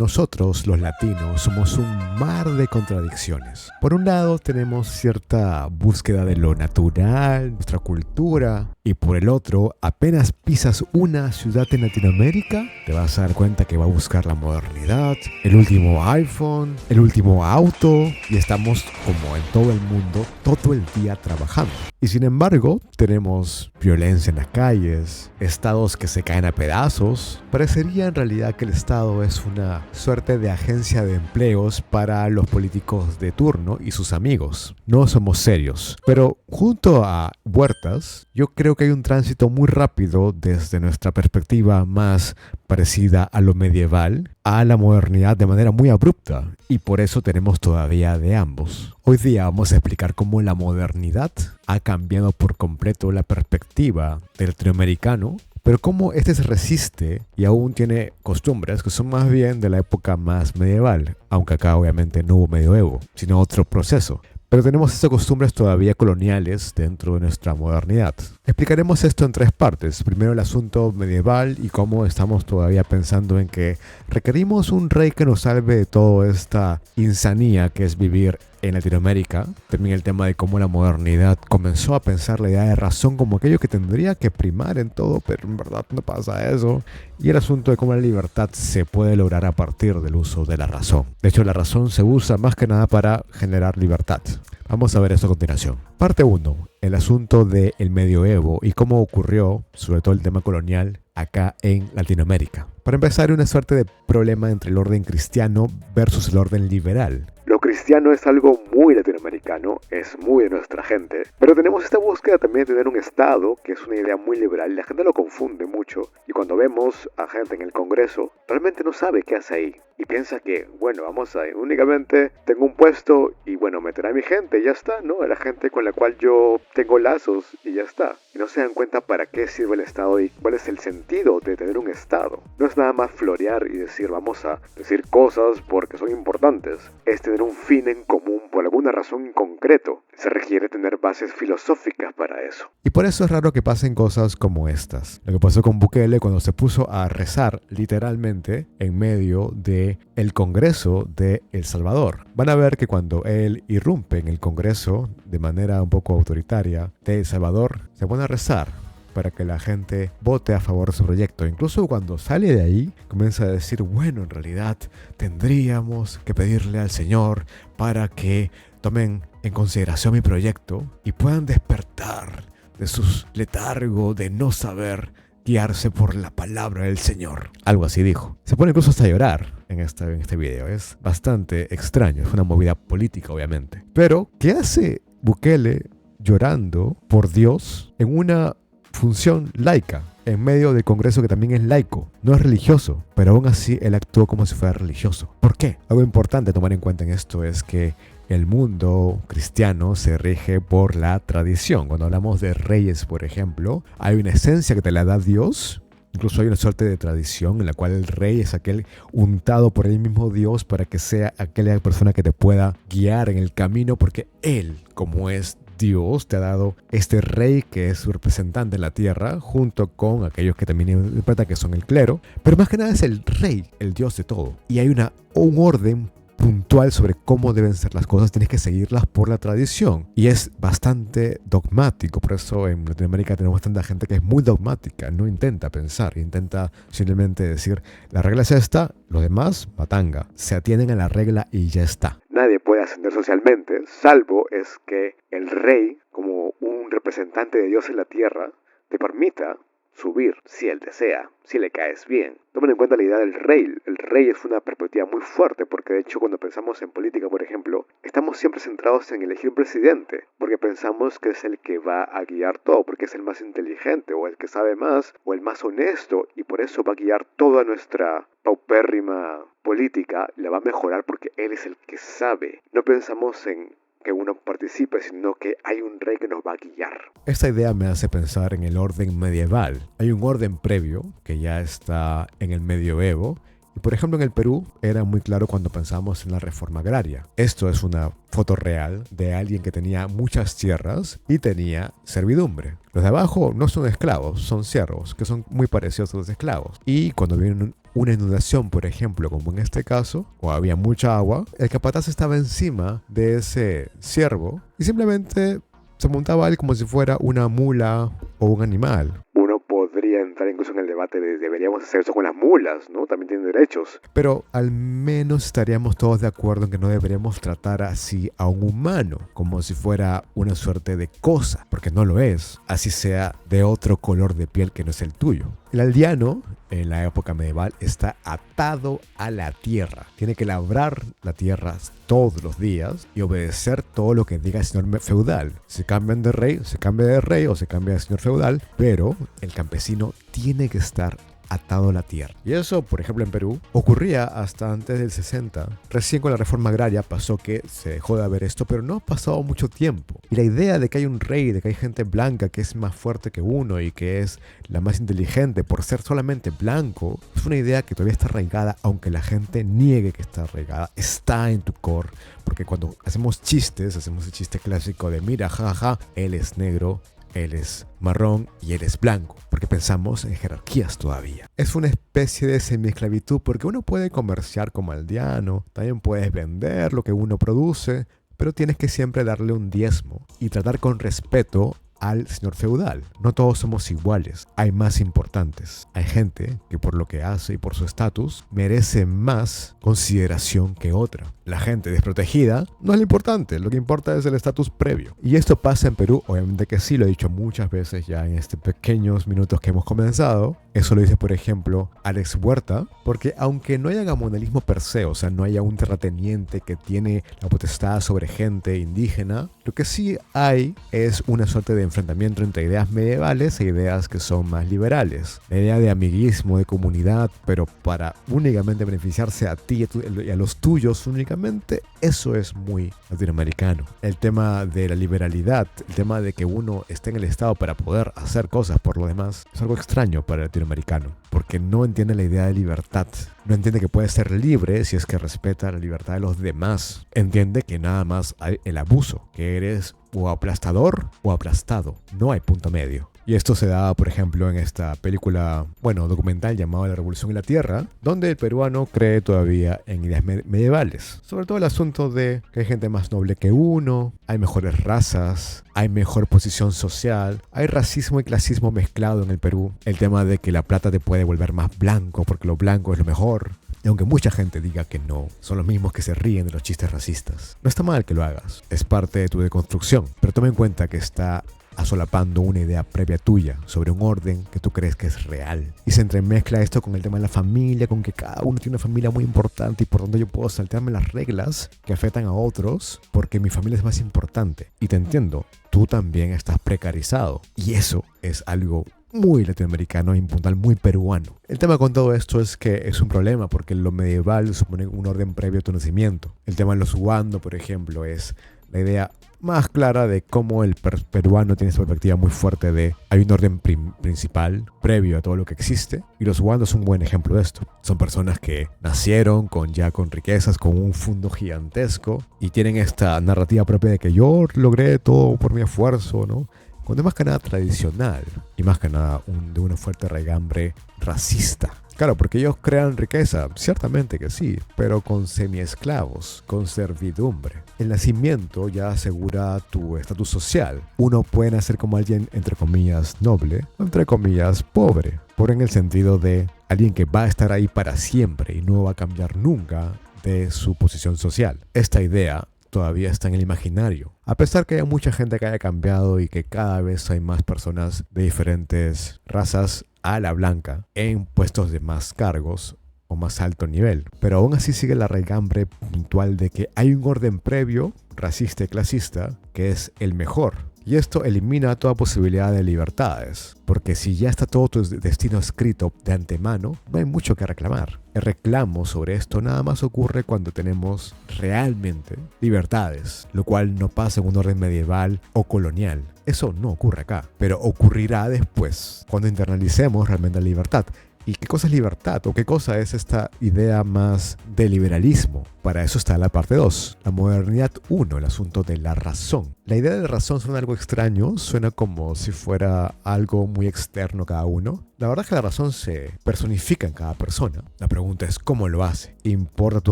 Nosotros, los latinos, somos un mar de contradicciones. Por un lado, tenemos cierta búsqueda de lo natural, nuestra cultura, y por el otro, apenas pisas una ciudad en Latinoamérica, te vas a dar cuenta que va a buscar la modernidad, el último iPhone, el último auto, y estamos, como en todo el mundo, todo el día trabajando. Y sin embargo, tenemos violencia en las calles, estados que se caen a pedazos. Parecería en realidad que el Estado es una suerte de agencia de empleos para los políticos de turno y sus amigos. No somos serios. Pero junto a Huertas, yo creo que hay un tránsito muy rápido desde nuestra perspectiva más parecida a lo medieval a la modernidad de manera muy abrupta, y por eso tenemos todavía de ambos. Hoy día vamos a explicar cómo la modernidad ha cambiado por completo la perspectiva del latinoamericano, pero cómo este se resiste y aún tiene costumbres que son más bien de la época más medieval, aunque acá obviamente no hubo medioevo, sino otro proceso. Pero tenemos estas costumbres todavía coloniales dentro de nuestra modernidad. Explicaremos esto en tres partes. Primero el asunto medieval y cómo estamos todavía pensando en que requerimos un rey que nos salve de toda esta insanía que es vivir en Latinoamérica. También el tema de cómo la modernidad comenzó a pensar la idea de razón como aquello que tendría que primar en todo, pero en verdad no pasa eso. Y el asunto de cómo la libertad se puede lograr a partir del uso de la razón. De hecho, la razón se usa más que nada para generar libertad. Vamos a ver esto a continuación. Parte 1. El asunto del medioevo y cómo ocurrió, sobre todo el tema colonial, acá en Latinoamérica. Para empezar, hay una suerte de problema entre el orden cristiano versus el orden liberal. Lo cristiano es algo muy latinoamericano, es muy de nuestra gente, pero tenemos esta búsqueda también de tener un Estado, que es una idea muy liberal, y la gente lo confunde mucho, y cuando vemos a gente en el Congreso, realmente no sabe qué hace ahí, y piensa que, bueno, vamos a únicamente tengo un puesto, y bueno, meteré a mi gente, y ya está, ¿no? A la gente con la cual yo tengo lazos, y ya está. Y no se dan cuenta para qué sirve el Estado y cuál es el sentido de tener un Estado. No es nada más florear y decir, vamos a decir cosas porque son importantes. Es tener un fin en común por alguna razón en concreto. Se requiere tener bases filosóficas para eso. Y por eso es raro que pasen cosas como estas. Lo que pasó con Bukele cuando se puso a rezar literalmente en medio de el Congreso de El Salvador. Van a ver que cuando él irrumpe en el Congreso de manera un poco autoritaria de El Salvador, se pone a rezar para que la gente vote a favor de su proyecto. Incluso cuando sale de ahí, comienza a decir, bueno, en realidad tendríamos que pedirle al Señor para que tomen en consideración mi proyecto y puedan despertar de sus letargo de no saber guiarse por la palabra del Señor. Algo así dijo. Se pone incluso hasta a llorar en este video. Es bastante extraño. Es una movida política, obviamente. Pero, ¿qué hace Bukele llorando por Dios en una función laica, en medio del Congreso que también es laico? No es religioso, pero aún así él actuó como si fuera religioso. ¿Por qué? Algo importante a tomar en cuenta en esto es que el mundo cristiano se rige por la tradición. Cuando hablamos de reyes, por ejemplo, hay una esencia que te la da Dios. Incluso hay una suerte de tradición en la cual el rey es aquel untado por el mismo Dios para que sea aquella persona que te pueda guiar en el camino, porque él, como es Dios, te ha dado este rey que es su representante en la tierra, junto con aquellos que también interpretan que son el clero, pero más que nada es el rey, el Dios de todo. Y hay un orden puntual sobre cómo deben ser las cosas, tienes que seguirlas por la tradición. Y es bastante dogmático, por eso en Latinoamérica tenemos tanta gente que es muy dogmática, no intenta pensar, intenta simplemente decir, la regla es esta, los demás, matanga, se atienen a la regla y ya está. Nadie puede ascender socialmente, salvo es que el rey, como un representante de Dios en la tierra, te permita subir si él desea, si le caes bien. Tomen en cuenta la idea del rey. El rey es una perspectiva muy fuerte porque de hecho cuando pensamos en política, por ejemplo, estamos siempre centrados en elegir un presidente porque pensamos que es el que va a guiar todo, porque es el más inteligente o el que sabe más o el más honesto y por eso va a guiar toda nuestra paupérrima política, la va a mejorar porque él es el que sabe. No pensamos en que uno participe, sino que hay un rey que nos va a guiar. Esta idea me hace pensar en el orden medieval. Hay un orden previo que ya está en el medioevo. Y por ejemplo en el Perú era muy claro cuando pensamos en la reforma agraria. Esto es una foto real de alguien que tenía muchas tierras y tenía servidumbre. Los de abajo no son esclavos, son siervos, que son muy parecidos a los esclavos. Y cuando viene una inundación, por ejemplo, como en este caso, o había mucha agua, el capataz estaba encima de ese ciervo y simplemente se montaba él como si fuera una mula o un animal. Uno podría entrar incluso en el debate de deberíamos hacer eso con las mulas, ¿no? También tienen derechos. Pero al menos estaríamos todos de acuerdo en que no deberíamos tratar así a un humano, como si fuera una suerte de cosa, porque no lo es, así sea de otro color de piel que no es el tuyo. El aldeano, en la época medieval, está atado a la tierra. Tiene que labrar la tierra todos los días y obedecer todo lo que diga el señor feudal. Si cambian de rey, se cambia de rey o se cambia de señor feudal, pero el campesino tiene que estar atado a la tierra. Y eso, por ejemplo, en Perú, ocurría hasta antes del 60. Recién con la reforma agraria pasó que se dejó de ver esto, pero no ha pasado mucho tiempo. Y la idea de que hay un rey, de que hay gente blanca que es más fuerte que uno y que es la más inteligente por ser solamente blanco, es una idea que todavía está arraigada, aunque la gente niegue que está arraigada. Está en tu core, porque cuando hacemos chistes, hacemos el chiste clásico de mira, jajaja, él es negro, él es marrón y él es blanco, porque pensamos en jerarquías todavía. Es una especie de semi-esclavitud porque uno puede comerciar como aldeano, también puedes vender lo que uno produce, pero tienes que siempre darle un diezmo y tratar con respeto al señor feudal. No todos somos iguales, hay más importantes. Hay gente que por lo que hace y por su estatus merece más consideración que otra. La gente desprotegida no es lo importante, lo que importa es el estatus previo. Y esto pasa en Perú, obviamente que sí, lo he dicho muchas veces ya en estos pequeños minutos que hemos comenzado. Eso lo dice, por ejemplo, Alex Huerta, porque aunque no haya gamonalismo per se, o sea, no haya un terrateniente que tiene la potestad sobre gente indígena, lo que sí hay es una suerte de enfrentamiento entre ideas medievales e ideas que son más liberales. La idea de amiguismo, de comunidad, pero para únicamente beneficiarse a ti y a los tuyos únicamente, eso es muy latinoamericano. El tema de la liberalidad, el tema de que uno esté en el Estado para poder hacer cosas por lo demás, es algo extraño para el latinoamericano, porque no entiende la idea de libertad. No entiende que puede ser libre si es que respeta la libertad de los demás. Entiende que nada más hay el abuso, que eres o aplastador o aplastado. No hay punto medio. Y esto se da, por ejemplo, en esta película, documental llamada La Revolución en la Tierra, donde el peruano cree todavía en ideas medievales. Sobre todo el asunto de que hay gente más noble que uno, hay mejores razas, hay mejor posición social, hay racismo y clasismo mezclado en el Perú. El tema de que la plata te puede volver más blanco porque lo blanco es lo mejor. Y aunque mucha gente diga que no, son los mismos que se ríen de los chistes racistas. No está mal que lo hagas, es parte de tu deconstrucción, pero toma en cuenta que está asolapando una idea previa tuya sobre un orden que tú crees que es real. Y se entremezcla esto con el tema de la familia, con que cada uno tiene una familia muy importante y por donde yo puedo saltarme las reglas que afectan a otros porque mi familia es más importante. Y te entiendo, tú también estás precarizado. Y eso es algo muy latinoamericano y puntual muy peruano. El tema con todo esto es que es un problema porque lo medieval supone un orden previo a tu nacimiento. El tema de los wando, por ejemplo, es la idea más clara de cómo el peruano tiene esa perspectiva muy fuerte de hay un orden principal previo a todo lo que existe, y los wandos son un buen ejemplo de esto. Son personas que nacieron con riquezas, con un fondo gigantesco y tienen esta narrativa propia de que yo logré todo por mi esfuerzo, ¿no? Cuando es más que nada tradicional y más que nada de una fuerte raigambre racista. Claro, porque ellos crean riqueza, ciertamente que sí, pero con semiesclavos, con servidumbre. El nacimiento ya asegura tu estatus social. Uno puede nacer como alguien, entre comillas, noble o entre comillas, pobre. Por en el sentido de alguien que va a estar ahí para siempre y no va a cambiar nunca de su posición social. Esta idea todavía está en el imaginario. A pesar que haya mucha gente que haya cambiado y que cada vez hay más personas de diferentes razas a la blanca en puestos de más cargos o más alto nivel. Pero aún así sigue la raigambre puntual de que hay un orden previo, racista y clasista, que es el mejor. Y esto elimina toda posibilidad de libertades, porque si ya está todo tu destino escrito de antemano, no hay mucho que reclamar. El reclamo sobre esto nada más ocurre cuando tenemos realmente libertades, lo cual no pasa en un orden medieval o colonial. Eso no ocurre acá, pero ocurrirá después, cuando internalicemos realmente la libertad. ¿Y qué cosa es libertad? ¿O qué cosa es esta idea más de liberalismo? para eso está la parte 2, la modernidad 1, el asunto de la razón. La idea de la razón suena algo extraño, suena como si fuera algo muy externo a cada uno. La verdad es que la razón se personifica en cada persona. La pregunta es cómo lo hace. ¿Importa tu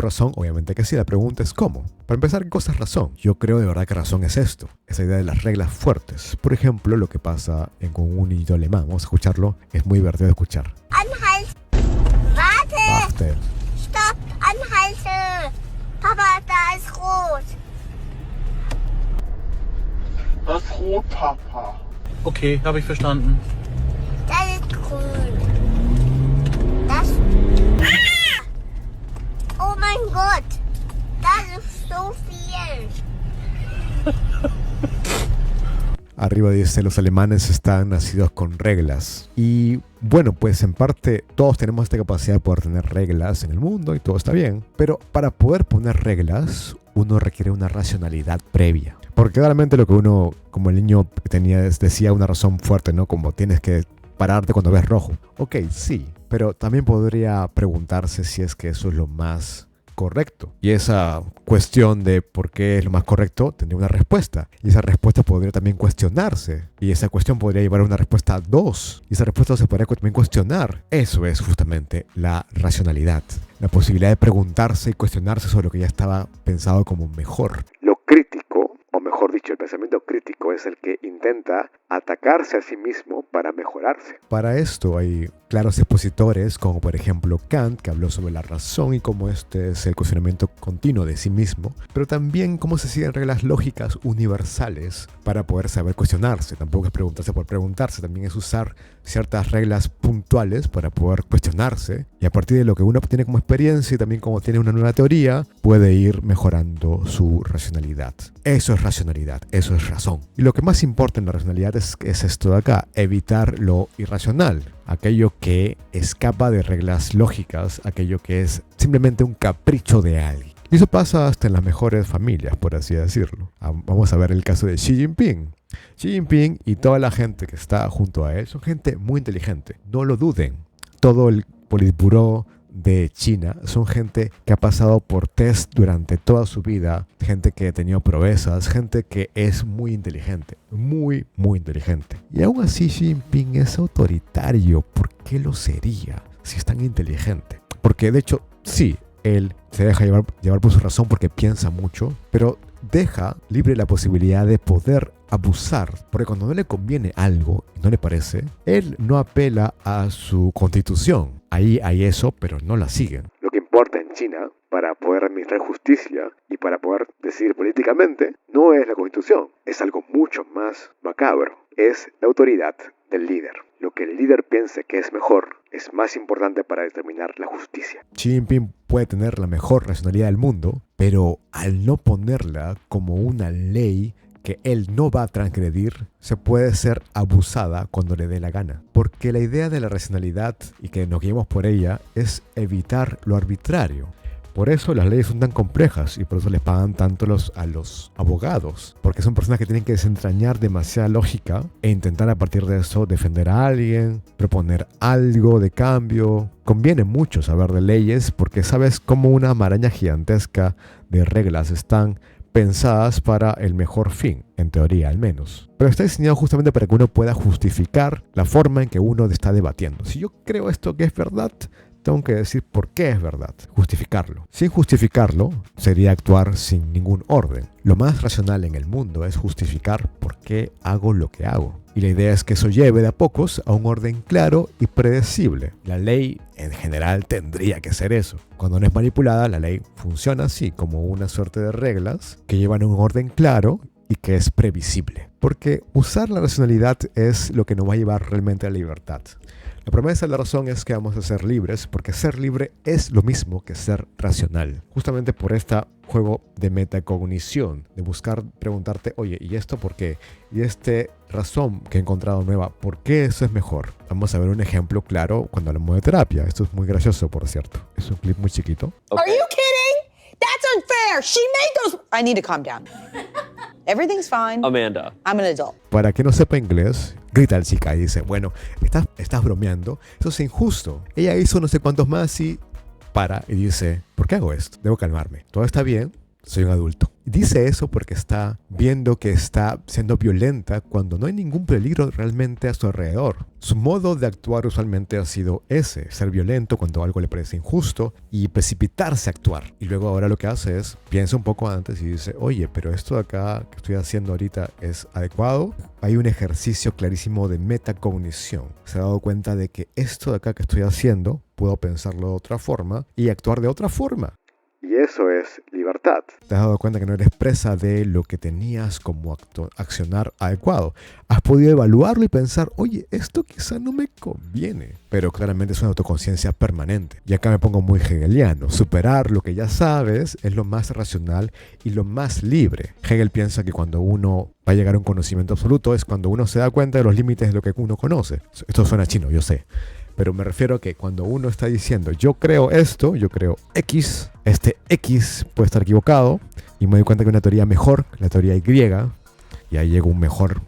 razón? Obviamente que sí, la pregunta es cómo. Para empezar, ¿qué cosa es razón? Yo creo de verdad que razón es esto, esa idea de las reglas fuertes. Por ejemplo, lo que pasa con un niño alemán, vamos a escucharlo, es muy divertido de escuchar. Anhalte. Warte. Stopp. Anhalte. Papa, da ist rot. Was ist rot, Papa? Okay, habe ich verstanden. Das ist grün. Das... Ah! Oh mein Gott. Das ist so viel. Arriba dice, los alemanes están nacidos con reglas. Y bueno, pues en parte todos tenemos esta capacidad de poder tener reglas en el mundo y todo está bien. Pero para poder poner reglas, uno requiere una racionalidad previa. Porque claramente lo que uno, como el niño decía una razón fuerte, ¿no? Como tienes que pararte cuando ves rojo. Ok, sí, pero también podría preguntarse si es que eso es lo más correcto. Y esa cuestión de por qué es lo más correcto tendría una respuesta. Y esa respuesta podría también cuestionarse. Y esa cuestión podría llevar a una respuesta 2. Y esa respuesta se podría también cuestionar. Eso es justamente la racionalidad. La posibilidad de preguntarse y cuestionarse sobre lo que ya estaba pensado como mejor. Lo crítico, o mejor dicho, el pensamiento crítico es el que intenta atacarse a sí mismo para mejorarse. Para esto hay claros expositores, como por ejemplo Kant, que habló sobre la razón y cómo este es el cuestionamiento continuo de sí mismo, pero también cómo se siguen reglas lógicas universales para poder saber cuestionarse. Tampoco es preguntarse por preguntarse, también es usar ciertas reglas puntuales para poder cuestionarse, y a partir de lo que uno tiene como experiencia y también como tiene una nueva teoría, puede ir mejorando su racionalidad. Eso es racionalidad, eso es razón. Y lo que más importa en la racionalidad es esto de acá, evitar lo irracional, aquello que escapa de reglas lógicas, aquello que es simplemente un capricho de alguien. Y eso pasa hasta en las mejores familias, por así decirlo. Vamos a ver el caso de Xi Jinping. Xi Jinping y toda la gente que está junto a él son gente muy inteligente, no lo duden. Todo el Politburó de China son gente que ha pasado por test durante toda su vida, gente que ha tenido proezas, gente que es muy inteligente, muy inteligente. Y aún así Xi Jinping es autoritario. ¿Por qué lo sería si es tan inteligente? Porque de hecho, sí, él se deja llevar por su razón porque piensa mucho, pero deja libre la posibilidad de poder abusar, porque cuando no le conviene algo y no le parece, él no apela a su constitución. Ahí hay eso, pero no la siguen. Lo que importa en China, para poder administrar justicia y para poder decidir políticamente, no es la constitución, es algo mucho más macabro. Es la autoridad del líder. Lo que el líder piense que es mejor es más importante para determinar la justicia. Xi Jinping puede tener la mejor racionalidad del mundo, pero al no ponerla como una ley que él no va a transgredir, se puede ser abusada cuando le dé la gana. Porque la idea de la racionalidad, y que nos guiemos por ella, es evitar lo arbitrario. Por eso las leyes son tan complejas y por eso les pagan tanto a los abogados. Porque son personas que tienen que desentrañar demasiada lógica e intentar a partir de eso defender a alguien, proponer algo de cambio. Conviene mucho saber de leyes porque sabes cómo una maraña gigantesca de reglas están pensadas para el mejor fin, en teoría al menos. Pero está diseñado justamente para que uno pueda justificar la forma en que uno está debatiendo. Si yo creo esto que es verdad, tengo que decir por qué es verdad, justificarlo. Sin justificarlo sería actuar sin ningún orden. Lo más racional en el mundo es justificar por qué hago lo que hago. Y la idea es que eso lleve de a pocos a un orden claro y predecible. La ley en general tendría que ser eso. Cuando no es manipulada, la ley funciona así, como una suerte de reglas que llevan a un orden claro y que es previsible. Porque usar la racionalidad es lo que nos va a llevar realmente a la libertad. La promesa de la razón es que vamos a ser libres, porque ser libre es lo mismo que ser racional. Justamente por este juego de metacognición, de buscar preguntarte, oye, ¿y esto por qué? Y razón que he encontrado nueva, ¿por qué eso es mejor? Vamos a ver un ejemplo claro cuando hablamos de terapia. Esto es muy gracioso, por cierto. Es un clip muy chiquito. Okay. Are you kidding? That's unfair. She made those... I need to calm down. Everything's fine. Amanda. I'm an adult. Para quien no sepa inglés, grita el chica y dice, bueno, estás bromeando, eso es injusto. Ella hizo no sé cuántos más y para y dice, ¿por qué hago esto? Debo calmarme. Todo está bien, soy un adulto. Dice eso porque está viendo que está siendo violenta cuando no hay ningún peligro realmente a su alrededor. Su modo de actuar usualmente ha sido ese, ser violento cuando algo le parece injusto y precipitarse a actuar. Y luego ahora lo que hace es, piensa un poco antes y dice, oye, pero esto de acá que estoy haciendo ahorita es adecuado. Hay un ejercicio clarísimo de metacognición. Se ha dado cuenta de que esto de acá que estoy haciendo, puedo pensarlo de otra forma y actuar de otra forma. Y eso es libertad. Te has dado cuenta que no eres presa de lo que tenías como accionar adecuado. Has podido evaluarlo y pensar, oye, esto quizá no me conviene. Pero claramente es una autoconciencia permanente. Y acá me pongo muy hegeliano. Superar lo que ya sabes es lo más racional y lo más libre. Hegel piensa que cuando uno va a llegar a un conocimiento absoluto es cuando uno se da cuenta de los límites de lo que uno conoce. Esto suena chino, yo sé. Pero me refiero a que cuando uno está diciendo, yo creo esto, yo creo X, este X puede estar equivocado, y me doy cuenta que hay una teoría mejor, la teoría Y, y ahí llega un mejor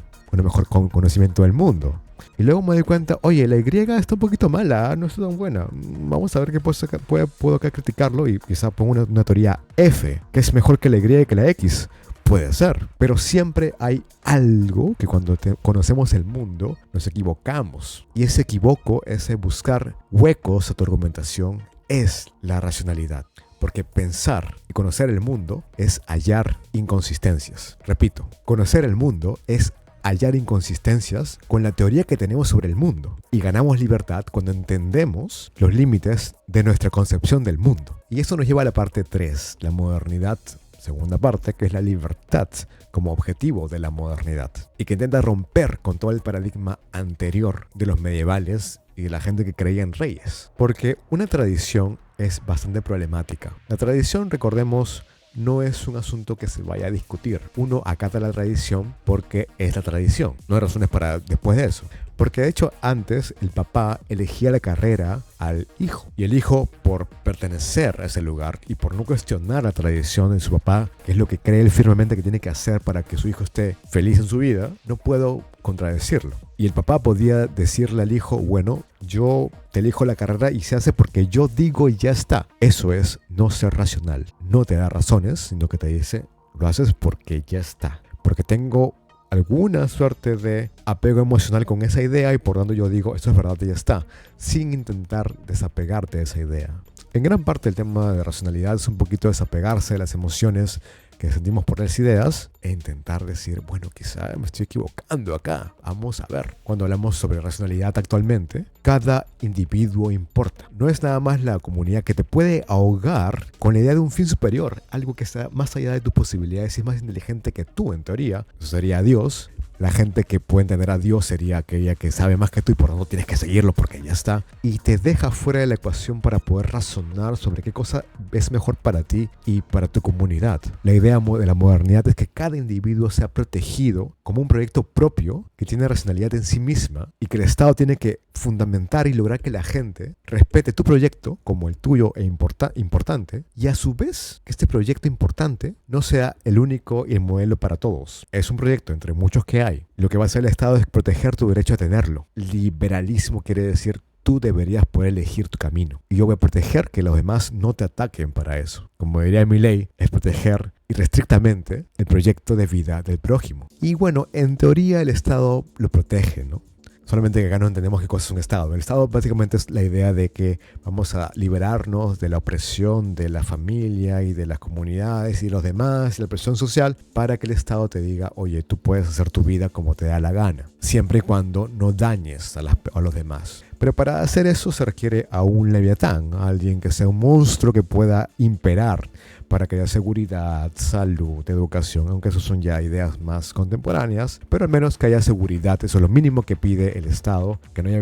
conocimiento del mundo. Y luego me doy cuenta, oye, la Y está un poquito mala, no está tan buena. Vamos a ver qué puedo acá criticarlo y quizá pongo una teoría F, que es mejor que la Y y que la X. Puede ser, pero siempre hay algo que cuando conocemos el mundo nos equivocamos. Y ese equivoco, ese buscar huecos a tu argumentación, es la racionalidad. Porque pensar y conocer el mundo es hallar inconsistencias. Repito, conocer el mundo es hallar inconsistencias con la teoría que tenemos sobre el mundo. Y ganamos libertad cuando entendemos los límites de nuestra concepción del mundo. Y eso nos lleva a la parte 3, la modernidad. Segunda parte, que es la libertad como objetivo de la modernidad y que intenta romper con todo el paradigma anterior de los medievales y de la gente que creía en reyes. Porque una tradición es bastante problemática. La tradición, recordemos, no es un asunto que se vaya a discutir. Uno acata la tradición porque es la tradición. No hay razones para después de eso. Porque de hecho antes el papá elegía la carrera al hijo. Y el hijo, por pertenecer a ese lugar y por no cuestionar la tradición de su papá, que es lo que cree él firmemente que tiene que hacer para que su hijo esté feliz en su vida, no puedo contradecirlo. Y el papá podía decirle al hijo, bueno, yo te elijo la carrera y se hace porque yo digo y ya está. Eso es no ser racional. No te da razones, sino que te dice, lo haces porque ya está. Porque tengo alguna suerte de apego emocional con esa idea y por tanto yo digo, esto es verdad y ya está, sin intentar desapegarte de esa idea. En gran parte el tema de racionalidad es un poquito desapegarse de las emociones que sentimos por las ideas e intentar decir, bueno, quizá me estoy equivocando acá, vamos a ver. Cuando hablamos sobre racionalidad actualmente, cada individuo importa. No es nada más la comunidad que te puede ahogar con la idea de un fin superior, algo que está más allá de tus posibilidades y es más inteligente que tú, en teoría. Eso sería Dios. La gente que puede entender a Dios sería aquella que sabe más que tú y por lo tanto tienes que seguirlo porque ya está. Y te deja fuera de la ecuación para poder razonar sobre qué cosa es mejor para ti y para tu comunidad. La idea de la modernidad es que cada individuo sea protegido como un proyecto propio que tiene racionalidad en sí misma y que el Estado tiene que fundamentar y lograr que la gente respete tu proyecto como el tuyo e importante y a su vez que este proyecto importante no sea el único y el modelo para todos. Es un proyecto entre muchos que hay. Lo que va a hacer el Estado es proteger tu derecho a tenerlo. Liberalismo quiere decir tú deberías poder elegir tu camino. Y yo voy a proteger que los demás no te ataquen para eso. Como diría mi ley, es proteger irrestrictamente el proyecto de vida del prójimo. Y bueno, en teoría el Estado lo protege, ¿no? Solamente que acá no entendemos qué cosa es un Estado. El Estado básicamente es la idea de que vamos a liberarnos de la opresión de la familia y de las comunidades y los demás, y la presión social, para que el Estado te diga, oye, tú puedes hacer tu vida como te da la gana, siempre y cuando no dañes a los demás. Pero para hacer eso se requiere a un leviatán, a alguien que sea un monstruo que pueda imperar para que haya seguridad, salud, educación, aunque eso son ya ideas más contemporáneas, pero al menos que haya seguridad, eso es lo mínimo que pide el Estado, que no haya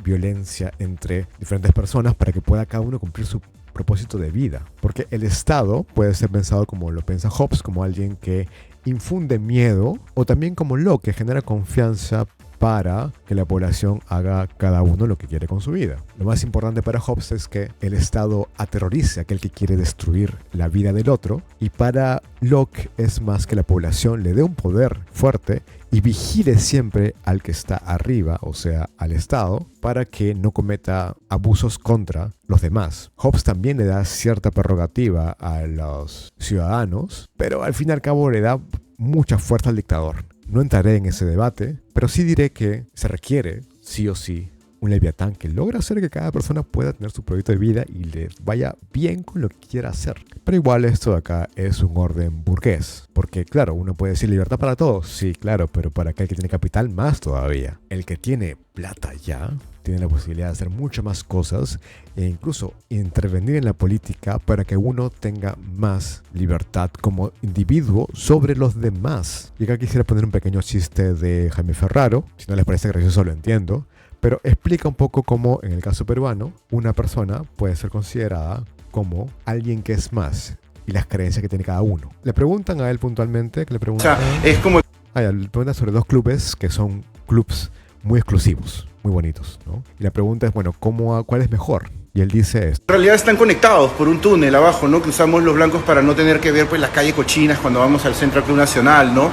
violencia entre diferentes personas para que pueda cada uno cumplir su propósito de vida. Porque el Estado puede ser pensado como lo piensa Hobbes, como alguien que infunde miedo, o también como Locke, que genera confianza para que la población haga cada uno lo que quiere con su vida. Lo más importante para Hobbes es que el Estado aterrorice a aquel que quiere destruir la vida del otro, y para Locke es más que la población le dé un poder fuerte y vigile siempre al que está arriba, o sea, al Estado, para que no cometa abusos contra los demás. Hobbes también le da cierta prerrogativa a los ciudadanos, pero al fin y al cabo le da mucha fuerza al dictador. No entraré en ese debate, pero sí diré que se requiere, sí o sí, un leviatán que logra hacer que cada persona pueda tener su proyecto de vida y le vaya bien con lo que quiera hacer. Pero igual esto de acá es un orden burgués. Porque claro, uno puede decir libertad para todos. Sí, claro, pero para aquel que tiene capital más todavía. El que tiene plata ya tiene la posibilidad de hacer muchas más cosas e incluso intervenir en la política para que uno tenga más libertad como individuo sobre los demás. Y acá quisiera poner un pequeño chiste de Jaime Ferraro. Si no les parece gracioso lo entiendo. Pero explica un poco cómo, en el caso peruano, una persona puede ser considerada como alguien que es más y las creencias que tiene cada uno. Le preguntan a él puntualmente, que le preguntan, es como... le preguntan sobre dos clubes que son clubs muy exclusivos, muy bonitos, ¿no? Y la pregunta es, bueno, ¿cuál es mejor? Y él dice esto. En realidad están conectados por un túnel abajo, ¿no? Que usamos los blancos para no tener que ver pues las calles cochinas cuando vamos al Centro Club Nacional, ¿no?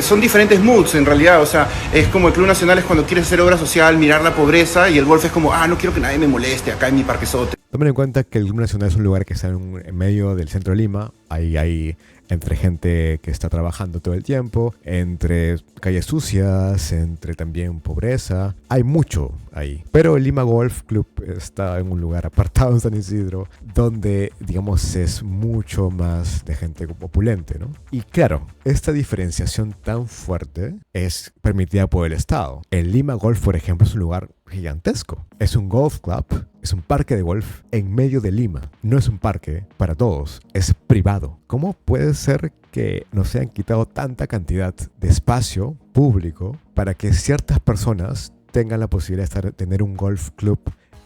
Son diferentes moods en realidad, o sea, es como el Club Nacional es cuando quieres hacer obra social, mirar la pobreza, y el golf es como, no quiero que nadie me moleste acá en mi parquezote. Tomen en cuenta que el Club Nacional es un lugar que está en medio del centro de Lima. Ahí hay entre gente que está trabajando todo el tiempo, entre calles sucias, entre también pobreza. Hay mucho ahí. Pero el Lima Golf Club está en un lugar apartado en San Isidro, donde, digamos, es mucho más de gente opulente, ¿no? Y claro, esta diferenciación tan fuerte es permitida por el Estado. El Lima Golf, por ejemplo, es un lugar gigantesco. Es un golf club, es un parque de golf en medio de Lima. No es un parque para todos, es privado. ¿Cómo puede ser que nos hayan quitado tanta cantidad de espacio público para que ciertas personas tengan la posibilidad de tener un golf club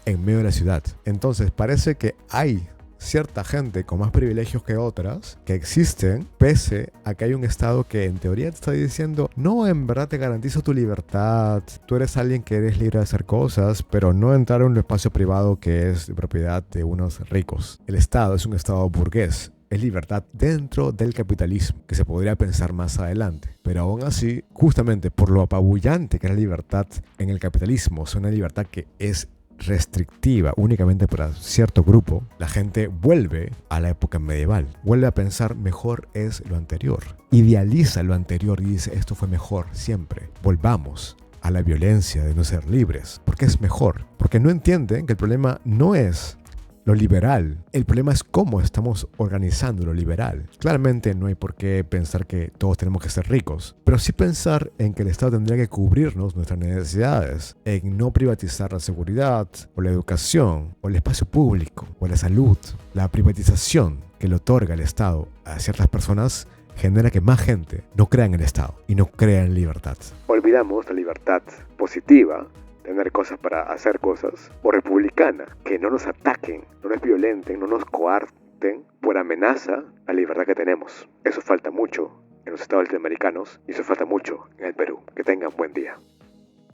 en medio de la ciudad? Entonces parece que hay cierta gente con más privilegios que otras que existen, pese a que hay un Estado que en teoría te está diciendo, no, en verdad te garantizo tu libertad, tú eres alguien que eres libre de hacer cosas, pero no entrar en un espacio privado que es de propiedad de unos ricos. El Estado es un Estado burgués. Es libertad dentro del capitalismo, que se podría pensar más adelante. Pero aún así, justamente por lo apabullante que es la libertad en el capitalismo, es una libertad que es restrictiva únicamente para cierto grupo, la gente vuelve a la época medieval, vuelve a pensar mejor es lo anterior, idealiza lo anterior y dice esto fue mejor siempre, volvamos a la violencia de no ser libres, porque es mejor, porque no entienden que el problema no es lo liberal, el problema es cómo estamos organizando lo liberal. Claramente no hay por qué pensar que todos tenemos que ser ricos, pero sí pensar en que el Estado tendría que cubrirnos nuestras necesidades, en no privatizar la seguridad, o la educación, o el espacio público, o la salud. La privatización que le otorga el Estado a ciertas personas genera que más gente no crea en el Estado y no crea en libertad. Olvidamos la libertad positiva, tener cosas para hacer cosas, o republicana, que no nos ataquen, no nos violenten, no nos coarten por amenaza a la libertad que tenemos. Eso falta mucho en los estados latinoamericanos y eso falta mucho en el Perú. Que tengan buen día.